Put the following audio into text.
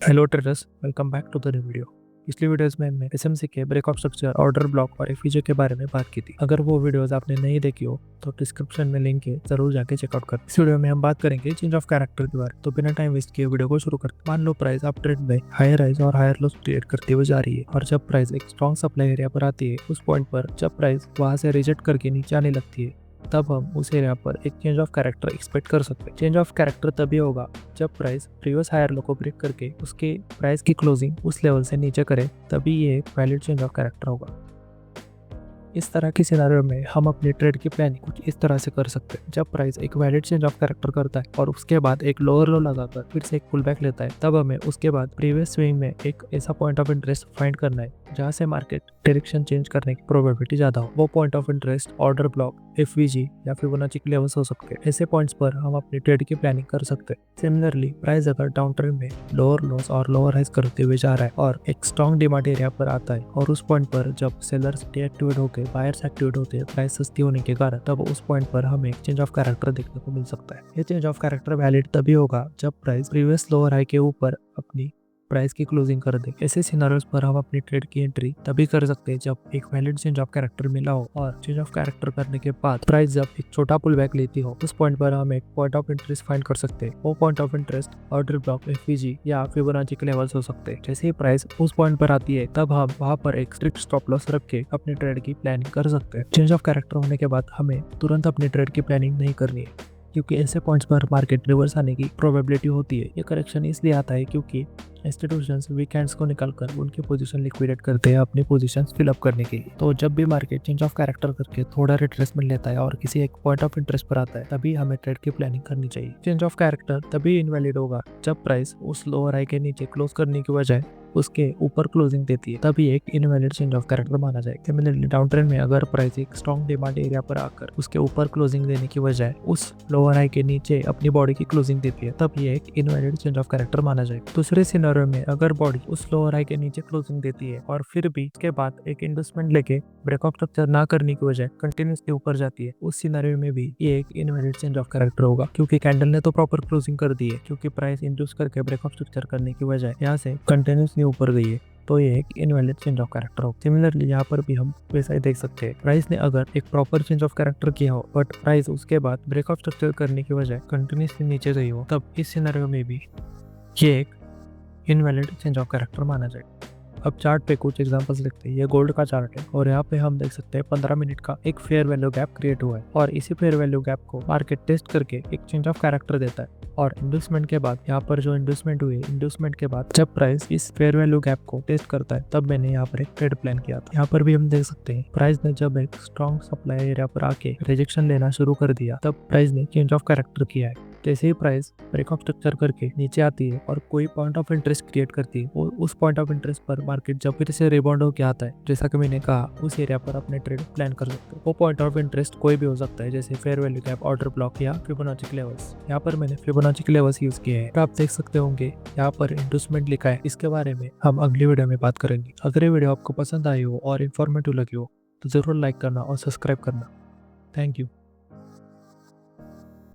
Hello traders, welcome back to the new video. पिछली videos में हमने एसएमसी के ब्रेकऑफ स्ट्रक्चर, ऑर्डर ब्लॉक और एफवीजे के बारे में बात की थी। अगर वो वीडियोस आपने नहीं देखी हो तो डिस्क्रिप्शन में लिंक है, जरूर जाके चेकआउट कर। इस वीडियो में हम बात करेंगे चेंज ऑफ कैरेक्टर के बारे में। तो बिना टाइम वेस्ट किए वीडियो को शुरू करते। मान लो प्राइस अप ट्रेंड में हायर राइज और हायर लोस क्रिएट करते हुए जा रही है, और जब प्राइस एक स्ट्रॉन्ग सप्लाई एरिया पर आती है, उस पॉइंट पर जब प्राइस वहां से रिजेक्ट करके नीचे आने लगती है, तब हम उस एरिया पर एक चेंज ऑफ कैरेक्टर एक्सपेक्ट कर सकते हैं। चेंज ऑफ कैरेक्टर तभी होगा जब प्राइस प्रीवियस हायर लो को ब्रेक करके उसके प्राइस की क्लोजिंग उस लेवल से नीचे करे, तभी ये एक वैलिड चेंज ऑफ कैरेक्टर होगा। इस तरह की सिनेरियो में हम अपनी ट्रेड की प्लानिंग कुछ इस तरह से कर सकते हैं। जब प्राइस एक वैलिड चेंज ऑफ कैरेक्टर करता है और उसके बाद एक लोअर लो लगाकर फिर से एक पुल बैक लेता है, तब हमें उसके बाद प्रीवियस स्विंग में एक ऐसा पॉइंट ऑफ इंटरेस्ट फाइंड करना है जहां से मार्केट डायरेक्शन चेंज करने की प्रोबेबिलिटी ज्यादा हो। वो point of interest order block, FVG या फिबोनाची के लेवल्स हो सकते हैं। ऐसे पॉइंट्स पर हम अपनी ट्रेड की प्लानिंग कर सकते हैं। सिमिलरली प्राइस अगर डाउन ट्रेंड में लोअर लॉस और लोअर हाइज करते हुए जा रहा है और एक स्ट्रॉन्ग डिमांड एरिया पर आता है, और उस पॉइंट पर जब सेलर्स डीएक्टिवेट होकर बायर्स एक्टिवेट होते हैं प्राइस सस्ती होने के कारण, तब उस पॉइंट पर हमें एक चेंज ऑफ कैरेक्टर देखने को मिल सकता है। ये चेंज ऑफ कैरेक्टर वैलिड तभी होगा जब प्राइस प्रीवियस लोअर हाई के ऊपर अपनी प्राइस की क्लोजिंग कर दे। ऐसे सिनारियोस पर हम अपनी ट्रेड की एंट्री तभी कर सकते हैं जब एक वैलिड चेंज ऑफ कैरेक्टर मिला हो, और चेंज ऑफ कैरेक्टर करने के बाद प्राइस जब एक छोटा पुल बैक लेती हो, उस पॉइंट पर हम एक पॉइंट ऑफ इंटरेस्ट फाइंड कर सकते हैं। वो point of interest order block, FVG या फिबोनाची के लेवल्स हो सकते हैं। जैसे ही प्राइस उस पॉइंट पर आती है, तब हम वहां पर एक स्ट्रिक्ट स्टॉप लॉस रख के अपनी ट्रेड की प्लानिंग कर सकते हैं। चेंज ऑफ कैरेक्टर होने के बाद हमें तुरंत अपनी ट्रेड की प्लानिंग नहीं करनी है, क्योंकि ऐसे पॉइंट्स पर मार्केट रिवर्स आने की प्रोबेबिलिटी होती है। ये करेक्शन इसलिए आता है क्योंकि इंस्टीट्यूशंस वीकेंड्स को निकालकर उनकी पोजीशन लिक्विडेट करते हैं अपनी पोजीशंस फिल अप करने के लिए। तो जब भी मार्केट चेंज ऑफ कैरेक्टर करके थोड़ा रिट्रेसमेंट लेता है और किसी एक पॉइंट ऑफ इंटरेस्ट पर आता है, तभी हमें ट्रेड की प्लानिंग करनी चाहिए। चेंज ऑफ कैरेक्टर तभी इनवैलिड होगा जब प्राइस उस लोअर हाई के नीचे क्लोज करने की बजाय उसके ऊपर क्लोजिंग देती है, तभी एक इनवैलिड चेंज ऑफ कैरेक्टर माना जाएगा। सिमिलरली डाउन ट्रेंड में अगर प्राइस एक स्ट्रॉन्ग डिमांड एरिया पर आकर उसके ऊपर क्लोजिंग देने की बजाय उस लोअर हाई के नीचे अपनी बॉडी की क्लोजिंग देती है, तब ये एक इनवैलिड चेंज ऑफ कैरेक्टर माना जाएगा। दूसरे सिनेरियो में अगर बॉडी उस लोअर हाई के नीचे क्लोजिंग देती है और फिर भी उसके बाद एक इन्वेस्टमेंट लेके ब्रेकआउट स्ट्रक्चर ना करने की बजाय कंटिन्यूसली ऊपर जाती है, उस सिनेरियो में भी ये एक इनवैलिड चेंज ऑफ कैरेक्टर होगा, क्योंकि कैंडल ने तो प्रॉपर क्लोजिंग कर दी है, क्योंकि प्राइस इंड्यूस करके ब्रेकआउट स्ट्रक्चर करने की बजाय यहाँ से कंटिन्यूसली ऊपर गई है, तो ये एक इनवैलिड चेंज ऑफ कैरेक्टर हो। सिमिलरली यहाँ पर भी हम वैसा ही देख सकते हैं। प्राइस ने अगर एक प्रॉपर चेंज ऑफ कैरेक्टर किया हो बट प्राइस उसके बाद ब्रेकआउट स्ट्रक्चर करने की बजाय कंटिन्यूसली नीचे गई हो, तब इस सिनेरियो में भी ये एक इनवैलिड चेंज ऑफ कैरेक्टर माना जाएगा। अब चार्ट पे कुछ एग्जांपल्स लिखते हैं। ये गोल्ड का चार्ट है और यहाँ पे हम देख सकते हैं 15 मिनट का एक फेयर वैल्यू गैप क्रिएट हुआ है, और इसी फेयर वैल्यू गैप को मार्केट टेस्ट करके एक चेंज ऑफ कैरेक्टर देता है, और इंड्यूसमेंट के बाद यहाँ पर जो इंड्यूसमेंट हुई, इंड्यूसमेंट के बाद जब प्राइस इस फेयर वैल्यू गैप को टेस्ट करता है, तब मैंने यहाँ पर एक ट्रेड प्लान किया था। यहाँ पर भी हम देख सकते हैं प्राइस ने जब एक स्ट्रॉन्ग सप्लाई एरिया पर आके रिजेक्शन लेना शुरू कर दिया, तब प्राइस ने चेंज ऑफ कैरेक्टर किया है। जैसे ही प्राइस ब्रेकआउट स्ट्रक्चर करके नीचे आती है और कोई पॉइंट ऑफ इंटरेस्ट क्रिएट करती है, और उस पॉइंट ऑफ इंटरेस्ट पर मार्केट जब फिर से रिबाउंड होकर आता है, जैसा कि मैंने कहा, उस एरिया पर अपने ट्रेड प्लान कर सकते हो। वो पॉइंट ऑफ इंटरेस्ट कोई भी हो सकता है, जैसे fair value gap, order block या फिबोनाची लेवल्स। यहाँ पर मैंने फिबोनाची लेवल्स यूज किए हैं। आप देख सकते होंगे यहाँ पर इंड्यूसमेंट लिखा है। इसके बारे में हम अगली वीडियो में बात करेंगे। अगर ये वीडियो आपको पसंद आई हो और इन्फॉर्मेटिव लगी हो तो जरूर लाइक करना और सब्सक्राइब करना। Thank you.